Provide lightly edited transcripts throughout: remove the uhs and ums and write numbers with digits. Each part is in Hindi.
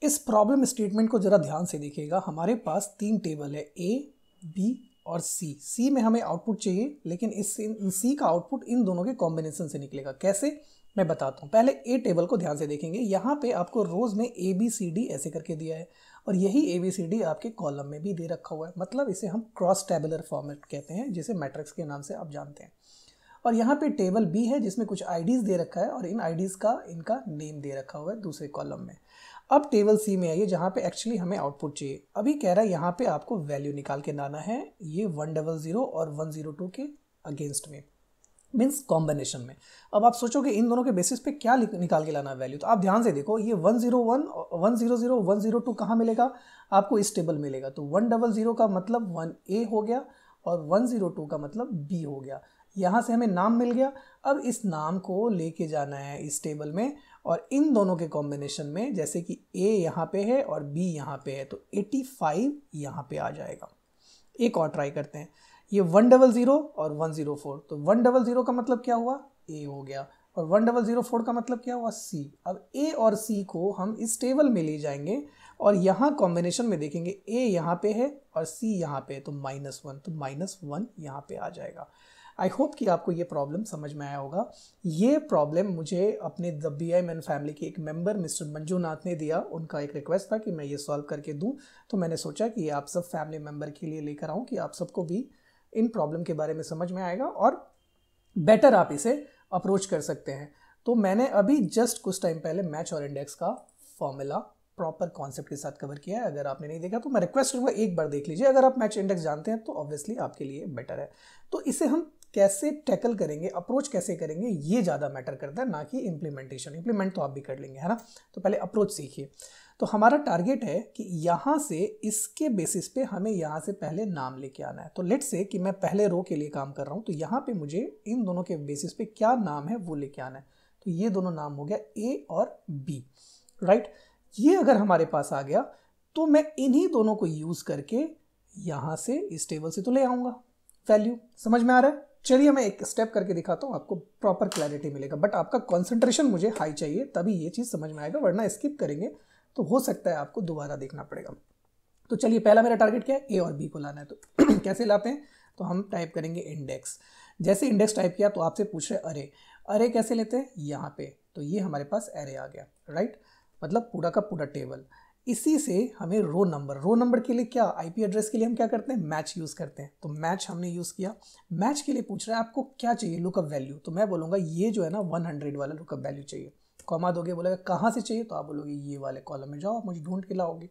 इस प्रॉब्लम स्टेटमेंट को जरा ध्यान से देखिएगा। हमारे पास 3 टेबल है, ए, बी और सी। सी में हमें आउटपुट चाहिए, लेकिन इस सी का आउटपुट इन दोनों के कॉम्बिनेशन से निकलेगा। कैसे, मैं बताता हूँ। पहले ए टेबल को ध्यान से देखेंगे। यहाँ पे आपको रोज में ए बी सी डी ऐसे करके दिया है, और यही ए बी सी डी आपके कॉलम में भी दे रखा हुआ है। मतलब इसे हम क्रॉस टेबुलर फॉर्मेट कहते हैं, जिसे मैट्रिक्स के नाम से आप जानते हैं। और यहाँ पे टेबल बी है जिसमें कुछ आईडीज दे रखा है, और इन आईडीज का इनका नेम दे रखा हुआ है दूसरे कॉलम में। अब टेबल सी में आइए, जहाँ पे एक्चुअली हमें आउटपुट चाहिए। अभी कह रहा है यहाँ पे आपको वैल्यू निकाल के लाना है, ये 100 और 102 के अगेंस्ट में, मीन्स कॉम्बिनेशन में। अब आप सोचोगे इन दोनों के बेसिस पे क्या निकाल के लाना है वैल्यू, तो आप ध्यान से देखो। ये 101, 100, 102 कहाँ मिलेगा आपको, इस टेबल मिलेगा। तो 100 का मतलब 1A हो गया, और 102 का मतलब B हो गया। यहाँ से हमें नाम मिल गया। अब इस नाम को लेके जाना है इस टेबल में, और इन दोनों के कॉम्बिनेशन में, जैसे कि A यहाँ पे है और B यहाँ पे है, तो 85 यहाँ पे आ जाएगा। एक और ट्राई करते हैं। ये 100 और 104, तो 100 का मतलब क्या हुआ, A हो गया, और 104 का मतलब क्या हुआ, C। अब A और C को हम इस टेबल में ले जाएंगे, और यहाँ कॉम्बिनेशन में देखेंगे A यहाँ पे है और C यहाँ पे है, तो -1, तो -1 यहाँ पे आ जाएगा। आई होप कि आपको ये प्रॉब्लम समझ में आया होगा। ये प्रॉब्लम मुझे अपने द BI मैन फैमिली के एक मेंबर मिस्टर मंजूनाथ ने दिया। उनका एक रिक्वेस्ट था कि मैं ये सॉल्व करके दूं, तो मैंने सोचा कि आप सब फैमिली मेंबर के लिए लेकर आऊं, कि आप सबको भी इन प्रॉब्लम के बारे में समझ में आएगा और बेटर आप इसे अप्रोच कर सकते हैं। तो मैंने अभी जस्ट कुछ टाइम पहले मैच और इंडेक्स का फॉर्मूला प्रॉपर कॉन्सेप्ट के साथ कवर किया है। अगर आपने नहीं देखा तो मैं रिक्वेस्ट करूँगा एक बार देख लीजिए। अगर आप मैच इंडेक्स जानते हैं तो ऑब्वियसली आपके लिए बेटर है। तो इसे हम कैसे टैकल करेंगे, अप्रोच कैसे करेंगे, ये ज़्यादा मैटर करता है, ना कि इम्प्लीमेंटेशन। इम्प्लीमेंट तो आप भी कर लेंगे, है ना। तो पहले अप्रोच सीखिए। तो हमारा टारगेट है कि यहाँ से इसके बेसिस पे हमें यहाँ से पहले नाम लेके आना है। तो लेट्स से कि मैं पहले रो के लिए काम कर रहा हूँ, तो यहाँ पे मुझे इन दोनों के बेसिस पे क्या नाम है वो लेके आना है। तो ये दोनों नाम हो गया A और B, राइट। ये अगर हमारे पास आ गया तो मैं इन्हीं दोनों को यूज़ करके यहाँ से इस टेबल से तो ले आऊँगा वैल्यू। समझ में आ रहा है। चलिए मैं एक स्टेप करके दिखाता हूँ, आपको प्रॉपर क्लैरिटी मिलेगा। बट आपका कॉन्सेंट्रेशन मुझे हाई चाहिए, तभी ये चीज़ समझ में आएगा, वरना स्किप करेंगे तो हो सकता है आपको दोबारा देखना पड़ेगा। तो चलिए, पहला मेरा टारगेट क्या है, A और B को लाना है। तो कैसे लाते हैं, तो हम टाइप करेंगे इंडेक्स। जैसे इंडेक्स टाइप किया तो आपसे पूछ रहे अरे, अरे कैसे लेते हैं, यहाँ पे। तो ये हमारे पास अरे आ गया, राइट, मतलब पूरा का पूरा टेबल। इसी से हमें रो नंबर के लिए क्या, आईपी एड्रेस के लिए हम क्या करते हैं, मैच यूज़ करते हैं। तो मैच हमने यूज़ किया। मैच के लिए पूछ रहा है आपको क्या चाहिए, लुकअप वैल्यू। तो मैं बोलूँगा ये जो है ना 100 वाला लुकअप वैल्यू चाहिए। कॉमा दोगे, बोलेगा कहाँ से चाहिए, तो आप बोलोगे ये वाले कॉलम में जाओ, आप मुझे ढूंढ के लाओगे।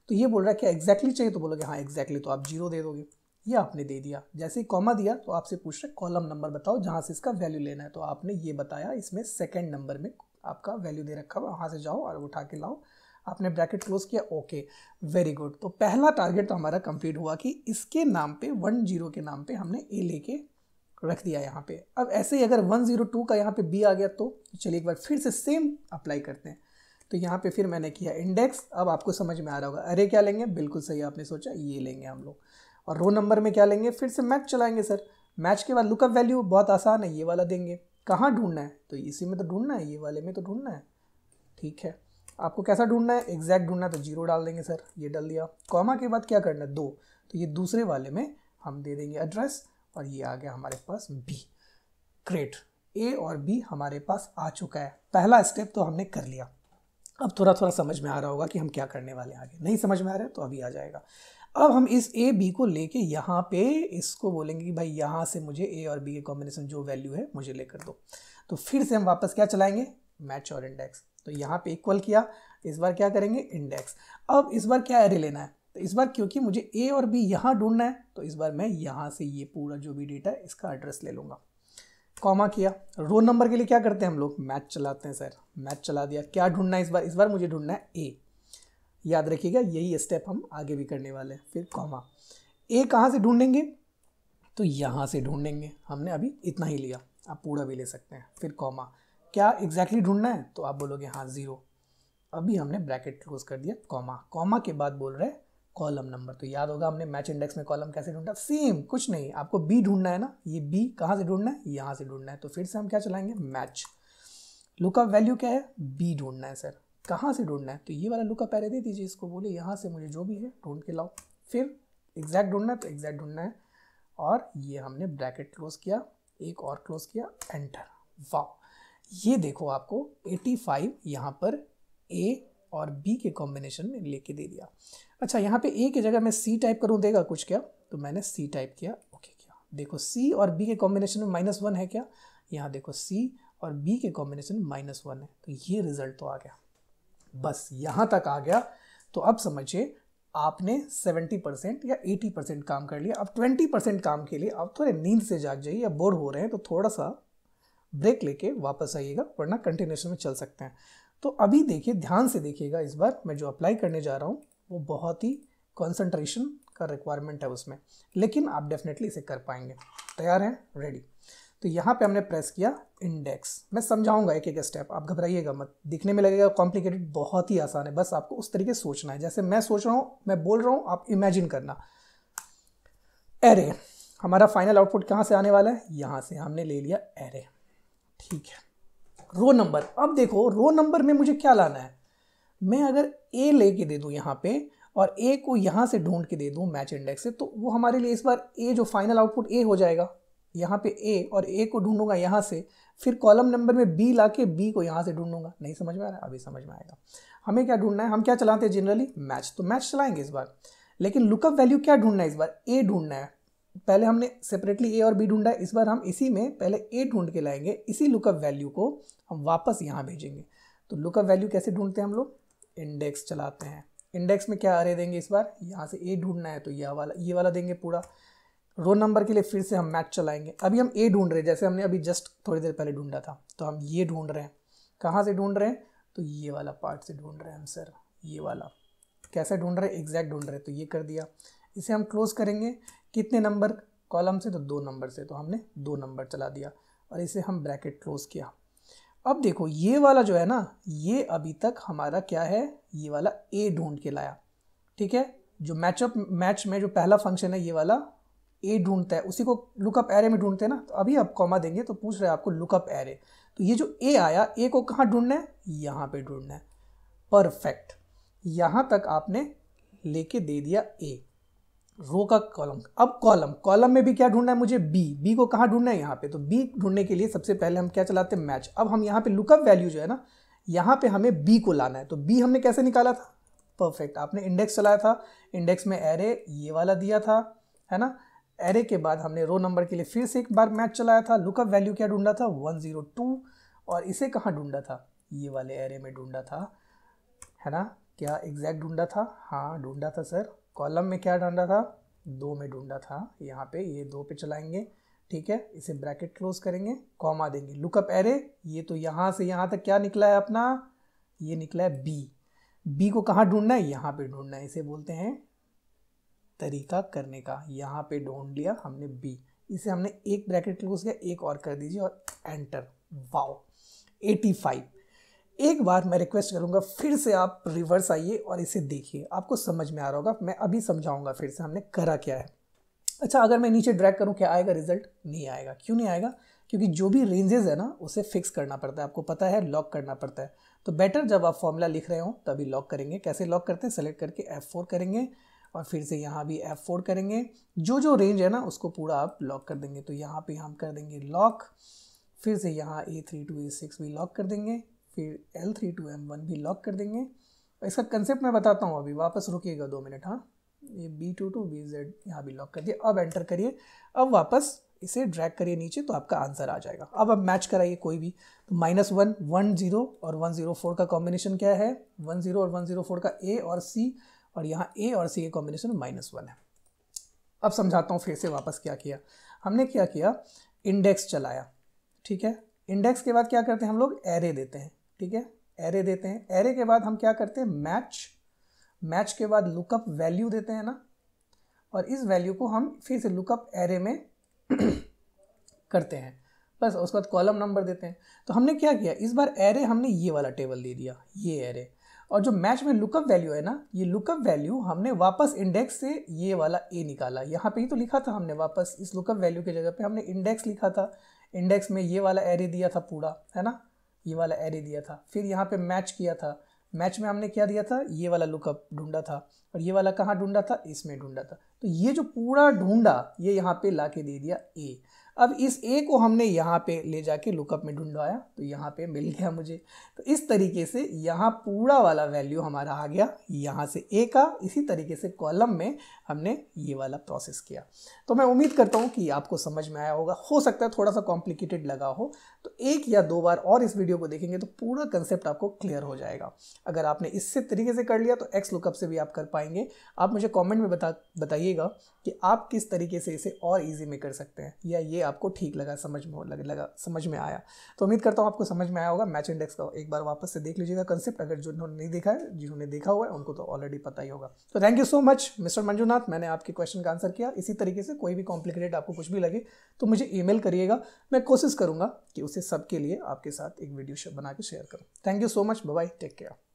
तो ये बोल रहा है क्या एग्जैक्टली चाहिए, तो बोलोगे हाँ एग्जैक्टली, तो आप 0 दे दोगे। ये आपने दे दिया। जैसे ही कॉमा दिया तो आपसे पूछ रहे कॉलम नंबर बताओ जहाँ से इसका वैल्यू लेना है। तो आपने ये बताया, इसमें सेकेंड नंबर में आपका वैल्यू दे रखा हुआ, वहाँ से जाओ और उठा के लाओ। आपने ब्रैकेट क्लोज किया, ओके, वेरी गुड। तो पहला टारगेट तो हमारा कंप्लीट हुआ कि इसके नाम पे 10 के नाम पे हमने ए लेके रख दिया यहाँ पे। अब ऐसे ही अगर 102 का यहाँ पे बी आ गया तो चलिए एक बार फिर से सेम अप्लाई करते हैं। तो यहाँ पे फिर मैंने किया इंडेक्स। अब आपको समझ में आ रहा होगा, अरे क्या लेंगे, बिल्कुल सही आपने सोचा, ये लेंगे हम लोग। और रो नंबर में क्या लेंगे, फिर से मैच चलाएंगे सर। मैच के बाद लुकअप वैल्यू बहुत आसान है, ये वाला देंगे। कहाँ ढूंढना है, तो इसी में तो ढूंढना है, ये वाले में तो ढूंढना है, ठीक है। आपको कैसा ढूंढना है, एग्जैक्ट ढूंढना है तो 0 डाल देंगे सर, ये डाल दिया। कॉमा के बाद क्या करना है, 2, तो ये दूसरे वाले में हम दे देंगे एड्रेस, और ये आ गया हमारे पास B। ग्रेट, A और B हमारे पास आ चुका है। पहला स्टेप तो हमने कर लिया। अब थोड़ा थोड़ा समझ में आ रहा होगा कि हम क्या करने वाले हैं। आगे नहीं समझ में आ रहा है तो अभी आ जाएगा। अब हम इस A B को लेके यहाँ पे इसको बोलेंगे कि भाई यहाँ से मुझे A और B के कॉम्बिनेशन जो वैल्यू है मुझे लेकर दो। तो फिर से हम वापस क्या चलाएंगे, मैच और इंडेक्स। तो यहाँ पे इक्वल किया, इस बार क्या करेंगे, इंडेक्स। अब इस बार क्या एरे लेना है, तो इस बार क्योंकि मुझे A और B यहाँ ढूंढना है, तो इस बार मैं यहाँ से ये पूरा जो भी डेटा है इसका एड्रेस ले लूँगा। कॉमा किया। रो नंबर के लिए क्या करते हैं हम लोग, मैच चलाते हैं सर। मैच चला दिया। क्या ढूंढना है इस बार मुझे ढूंढना है A। याद रखिएगा यही स्टेप हम आगे भी करने वाले हैं। फिर कॉमा। A कहाँ से ढूंढेंगे, तो यहाँ से ढूंढेंगे। हमने अभी इतना ही लिया, आप पूरा भी ले सकते हैं। फिर कॉमा, क्या एग्जैक्टली ढूंढना है, तो आप बोलोगे हाँ 0। अभी हमने ब्रैकेट क्लोज कर दिया, कॉमा। कॉमा के बाद बोल रहे हैं कॉलम नंबर। तो याद होगा हमने मैच इंडेक्स में कॉलम कैसे ढूंढा, सेम कुछ नहीं, आपको B ढूंढना है ना। ये B कहाँ से ढूंढना है, यहाँ से ढूंढना है। तो फिर से हम क्या चलाएंगे, मैच। लुकअप वैल्यू क्या है, B ढूंढना है सर। कहाँ से ढूंढना है, तो ये वाला लुकअप एरे दे दीजिए इसको, बोले यहाँ से मुझे जो भी है ढूंढ के लाओ। फिर एग्जैक्ट ढूंढना है तो एग्जैक्ट ढूंढना है, और ये हमने ब्रैकेट क्लोज किया, एक और क्लोज किया, एंटर। वाह, ये देखो आपको 85 यहाँ पर ए और बी के कॉम्बिनेशन में लेके दे दिया। अच्छा, यहाँ पे ए की जगह मैं सी टाइप करूँ, देगा कुछ क्या, तो मैंने सी टाइप किया, ओके किया। देखो सी और बी के कॉम्बिनेशन में -1 है क्या, यहाँ देखो सी और बी के कॉम्बिनेशन में -1 है, तो ये रिजल्ट तो आ गया। बस यहाँ तक आ गया तो अब समझिए आपने 70% या 80% काम कर लिया। अब 20% काम के लिए आप थोड़े नींद से जाग जाइए, या बोर हो रहे हैं तो थोड़ा सा ब्रेक लेके वापस आइएगा, वरना कंटिन्यूएशन में चल सकते हैं। तो अभी देखिए, ध्यान से देखिएगा, इस बार मैं जो अप्लाई करने जा रहा हूँ वो बहुत ही कंसंट्रेशन का रिक्वायरमेंट है उसमें, लेकिन आप डेफिनेटली इसे कर पाएंगे। तैयार हैं, रेडी। तो यहाँ पे हमने प्रेस किया इंडेक्स, मैं समझाऊंगा एक एक स्टेप, आप घबराइएगा मत, दिखने में लगेगा कॉम्प्लिकेटेड, बहुत ही आसान है, बस आपको उस तरीके से सोचना है जैसे मैं सोच रहा हूँ, मैं बोल रहा हूँ, आप इमेजिन करना। एरे, हमारा फाइनल आउटपुट कहाँ से आने वाला है, यहाँ से हमने ले लिया एरे, ठीक है। रो नंबर, अब देखो रो नंबर में मुझे क्या लाना है, मैं अगर ए लेके दे दूँ यहाँ पे और ए को यहाँ से ढूंढ के दे दूँ मैच इंडेक्स से, तो वो हमारे लिए इस बार ए जो फाइनल आउटपुट ए हो जाएगा, यहाँ पे ए, और ए को ढूंढूंगा यहाँ से, फिर कॉलम नंबर में बी लाके बी को यहाँ से ढूंढूंगा। नहीं समझ में आ रहा है, अभी समझ में आएगा। हमें क्या ढूंढना है, हम क्या चलाते हैं जनरली, मैच, तो मैच चलाएंगे इस बार, लेकिन लुकअप वैल्यू क्या ढूंढना है इस बार, ए ढूंढना है। पहले हमने सेपरेटली ए और बी ढूंढा है, इस बार हम इसी में पहले ए ढूंढ के लाएंगे, इसी लुकअप वैल्यू को हम वापस यहाँ भेजेंगे। तो लुकअप वैल्यू कैसे ढूंढते हैं हम लोग, इंडेक्स चलाते हैं। इंडेक्स में क्या अरे देंगे इस बार, यहाँ से ए ढूंढना है तो ये वाला देंगे पूरा। रो नंबर के लिए फिर से हम मैच चलाएंगे, अभी हम ए ढूंढ रहे हैं, जैसे हमने अभी जस्ट थोड़ी देर पहले ढूंढा था, तो हम ये ढूंढ रहे हैं। कहाँ से ढूंढ रहे हैं, तो ये वाला पार्ट से ढूंढ रहे हैं हम सर, ये वाला। कैसे ढूंढ रहे हैं, एग्जैक्ट ढूंढ रहे हैं, तो ये कर दिया। इसे हम क्लोज करेंगे कितने नंबर कॉलम से, तो 2 नंबर से, तो हमने 2 नंबर चला दिया, और इसे हम ब्रैकेट क्लोज किया। अब देखो ये वाला जो है ना, ये अभी तक हमारा क्या है, ये वाला ए ढूंढ के लाया, ठीक है। जो मैच में जो पहला फंक्शन है ये वाला ए ढूंढता है, उसी को लुकअप एरे में ढूंढते हैं ना, तो अभी आप कॉमा देंगे तो पूछ रहे हैं आपको लुकअप एरे, तो ये जो ए आया, ए को कहाँ ढूंढना है, यहाँ पे ढूंढना है। परफेक्ट, यहाँ तक आपने लेके दे दिया ए, रो का कॉलम। अब कॉलम में भी क्या ढूंढना है मुझे, बी को कहाँ ढूंढना है, यहाँ पे। तो बी ढूंढने के लिए सबसे पहले हम क्या चलाते हैं, मैच। अब हम यहाँ पे लुकअप वैल्यू जो है ना, यहाँ पे हमें बी को लाना है, तो बी हमने कैसे निकाला था, परफेक्ट, आपने इंडेक्स चलाया था, इंडेक्स में एरे ये वाला दिया था, है ना। एरे के बाद हमने रो नंबर के लिए फिर से एक बार मैच चलाया था, लुकअप वैल्यू क्या ढूंढा था, 102, और इसे कहाँ ढूंढा था, ये वाले एरे में ढूंढा था, है ना। क्या एग्जैक्ट ढूंढा था, हाँ ढूंढा था सर। कॉलम में क्या ढूंढा था, 2 में ढूंढा था, यहाँ पे ये 2 पे चलाएंगे, ठीक है। इसे ब्रैकेट क्लोज करेंगे, कॉमा देंगे, लुकअप एरे, ये तो यहाँ से यहाँ तक क्या निकला है अपना, ये निकला है बी को कहाँ ढूंढना है, यहाँ पे ढूंढना है, इसे बोलते हैं तरीका करने का। यहाँ पे ढूंढ लिया हमने बी, इसे हमने एक ब्रैकेट क्लोज किया, एक और कर दीजिए और एंटर। वाओ, 85। एक बार मैं रिक्वेस्ट करूंगा फिर से आप रिवर्स आइए और इसे देखिए, आपको समझ में आ रहा होगा, मैं अभी समझाऊंगा फिर से हमने करा क्या है। अच्छा, अगर मैं नीचे ड्रैग करूं क्या आएगा, रिजल्ट नहीं आएगा। क्यों नहीं आएगा, क्योंकि जो भी रेंजेस है ना उसे फिक्स करना पड़ता है, आपको पता है, लॉक करना पड़ता है। तो बेटर जब आप फॉर्मूला लिख रहे हो तभी लॉक करेंगे। कैसे लॉक करते हैं, सेलेक्ट करके F4 करेंगे और फिर से यहाँ भी F4 करेंगे, जो रेंज है ना उसको पूरा आप लॉक कर देंगे। तो यहाँ पे हम कर देंगे लॉक, फिर से यहाँ A3 to A6 भी लॉक कर देंगे, फिर L3 to M1 भी लॉक कर देंगे। इसका कंसेप्ट मैं बताता हूँ, अभी वापस रुकिएगा 2 मिनट। हाँ, ये B2 to BZ यहाँ भी लॉक कर दिए। अब एंटर करिए, अब वापस इसे ड्रैग करिए नीचे तो आपका आंसर आ जाएगा। अब मैच कराइए कोई भी, तो -1, 10 और 104 का कॉम्बिनेशन क्या है, 10 और 104 का A और C, और यहाँ A और C के कॉम्बिनेशन -1 है। अब समझाता हूँ फिर से वापस क्या किया हमने, क्या किया, इंडेक्स चलाया, ठीक है। इंडेक्स के बाद क्या करते हैं हम लोग, एरे देते हैं, ठीक है, एरे देते हैं। एरे के बाद हम क्या करते हैं, मैच के बाद लुकअप वैल्यू देते हैं ना, और इस वैल्यू को हम फिर से लुकअप एरे में करते हैं, बस। उसके बाद कॉलम नंबर देते हैं। तो हमने क्या किया, इस बार एरे हमने ये वाला टेबल दे दिया, ये एरे, और जो मैच में लुकअप वैल्यू है ना, ये लुकअप वैल्यू हमने वापस इंडेक्स से ये वाला ए निकाला। यहाँ पे ही तो लिखा था हमने, वापस इस लुकअप वैल्यू की जगह पे हमने इंडेक्स लिखा था, इंडेक्स में ये वाला एरे दिया था पूरा, है ना, ये वाला एरे दिया था। फिर यहाँ पे मैच किया था, मैच में हमने क्या दिया था, ये वाला लुकअप ढूंढा था, और ये वाला कहाँ ढूंढा था, इसमें ढूंढा था। तो ये जो पूरा ढूंढा ये यहाँ पे ला के दे दिया ए। अब इस ए को हमने यहाँ पे ले जाके लुकअप में ढूंढवाया तो यहाँ पे मिल गया मुझे। तो इस तरीके से यहाँ पूरा वाला वैल्यू हमारा आ गया यहाँ से ए का। इसी तरीके से कॉलम में हमने ये वाला प्रोसेस किया। तो मैं उम्मीद करता हूँ कि आपको समझ में आया होगा। हो सकता है थोड़ा सा कॉम्प्लिकेटेड लगा हो, तो एक या दो बार और इस वीडियो को देखेंगे तो पूरा कंसेप्ट आपको क्लियर हो जाएगा। अगर आपने इससे तरीके से कर लिया तो एक्स लुकअप से भी आप कर पाएंगे। आप मुझे कमेंट में बताइएगा कि आप किस तरीके से इसे और इजी में कर सकते हैं, या ये आपको ठीक लगा, समझ में आया। तो उम्मीद करता हूँ आपको समझ में आया होगा। मैच इंडेक्स का एक बार वापस से देख लीजिएगा कंसेप्ट, अगर जिन्होंने नहीं देखा है, जिन्होंने देखा हुआ है उनको तो ऑलरेडी पता ही होगा। तो thank you so much mister Manjunath, मैंने आपके क्वेश्चन का आंसर किया। इसी तरीके से कोई भी कॉम्प्लिकेटेड आपको कुछ भी लगे तो मुझे ईमेल करिएगा, मैं कोशिश करूंगा कि उसे सबके लिए आपके साथ एक वीडियो बना के शेयर करूँ। Thank you so much, bye bye, take care.